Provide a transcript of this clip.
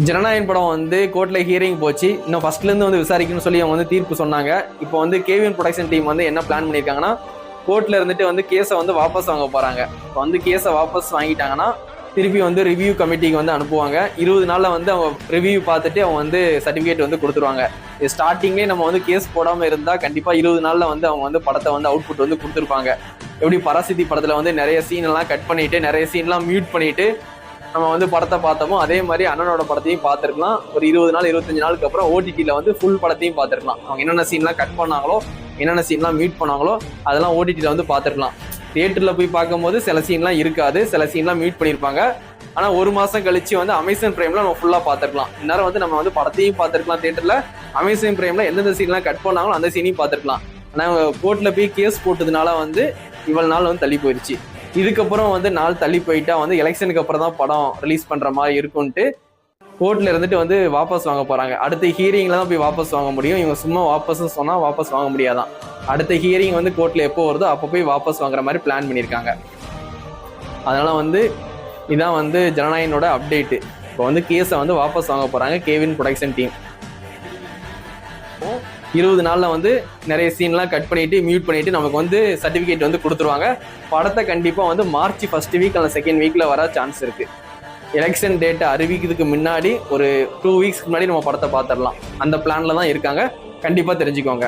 ஜனநாயகன் படம் வந்து கோர்ட்ல ஹியரிங் போச்சு. இன்னும் ஃபர்ஸ்ட்ல இருந்து வந்து விசாரிக்கணும்னு சொல்லி அவங்க வந்து தீர்ப்பு சொன்னாங்க. இப்போ வந்து கேவின் ப்ரொடக்ஷன் டீம் வந்து என்ன பிளான் பண்ணியிருக்காங்கன்னா, கோர்ட்ல இருந்துட்டு வந்து கேஸை வந்து வாபஸ் வாங்க போறாங்க. இப்போ வந்து கேஸை வாபஸ் வாங்கிட்டாங்கன்னா திருப்பி வந்து ரிவ்யூ கமிட்டிக்கு வந்து அனுப்புவாங்க. 20 நாள்ல வந்து அவங்க ரிவ்யூ பார்த்துட்டு அவங்க வந்து சர்டிஃபிகேட் வந்து கொடுத்துருவாங்க. ஸ்டார்டிங்லேயே நம்ம வந்து கேஸ் போடாம இருந்தா கண்டிப்பா 20 நாள்ல வந்து அவங்க வந்து படத்தை வந்து அவுட்புட் வந்து கொடுத்துருப்பாங்க. எப்படி பராசக்தி படத்துல வந்து நிறைய சீன் எல்லாம் கட் பண்ணிட்டு நிறைய சீன்லாம் மியூட் பண்ணிட்டு நம்ம வந்து படத்தை பார்த்தோமோ அதே மாதிரி அண்ணனோட படத்தையும் பார்த்துருக்கலாம். ஒரு 20 நாள் 25 நாளுக்கு அப்புறம் ஓடிடியில் வந்து ஃபுல் படத்தையும் பார்த்துருக்கலாம். அவங்க என்னென்ன சீன்லாம் கட் பண்ணாங்களோ என்னென்ன சீன்லாம் மியூட் பண்ணாங்களோ அதெல்லாம் ஓடிடியில் வந்து பார்த்துருக்கலாம். தியேட்டரில் போய் பார்க்கும்போது சில சீன்லாம் இருக்காது, சில சீன்லாம் மியூட் பண்ணியிருப்பாங்க. ஆனால் 1 மாதம் கழிச்சு வந்து அமேசான் பிரைமில் நம்ம ஃபுல்லாக பார்த்துருக்கலாம். இந்நேரம் வந்து நம்ம வந்து படத்தையும் பார்த்துருக்கலாம் தியேட்டரில், அமேசான் பிரைமில் எந்தெந்த சீன்லாம் கட் பண்ணாங்களோ அந்த சீனையும் பார்த்துருக்கலாம். ஆனால் கோர்ட்டில் போய் கேஸ் போட்டதுனால வந்து இவ்வளவு நாள் வந்து தள்ளி போயிடுச்சு. இதுக்கப்புறம் வந்து நாள் தள்ளி போயிட்டா வந்து எலெக்ஷனுக்கு அப்புறம் தான் படம் ரிலீஸ் பண்ற மாதிரி இருக்கும்ட்டு கோர்ட்ல இருந்துட்டு வந்து வாபஸ் வாங்க போறாங்க. அடுத்த ஹியரிங்ல தான் போய் வாபஸ் வாங்க முடியும். இவங்க சும்மா வாபஸ் சொன்னா வாபஸ் வாங்க முடியாதான். அடுத்த ஹியரிங் வந்து கோர்ட்ல எப்போ வருதோ அப்போ போய் வாபஸ் வாங்குற மாதிரி பிளான் பண்ணியிருக்காங்க. அதனால வந்து இதான் வந்து ஜனநாயகனோட அப்டேட்டு. இப்போ வந்து கேஸை வந்து வாபஸ் வாங்க போறாங்க கேவின் ப்ரொடக்ஷன் டீம். 20 நாள்ல வந்து நிறைய சீன்லாம் கட் பண்ணிட்டு மியூட் பண்ணிட்டு நமக்கு வந்து சர்டிஃபிகேட் வந்து கொடுத்துருவாங்க. படத்தை கண்டிப்பா வந்து மார்ச் 1st வீக் அல்ல 2nd வீக்ல வர சான்ஸ் இருக்கு. எலெக்ஷன் டேட்டை அறிவிக்கிறதுக்கு முன்னாடி ஒரு 2 வீக்ஸ்க்கு முன்னாடி நம்ம படத்தை பார்த்துடலாம். அந்த பிளான்ல தான் இருக்காங்க. கண்டிப்பா தெரிஞ்சுக்கோங்க.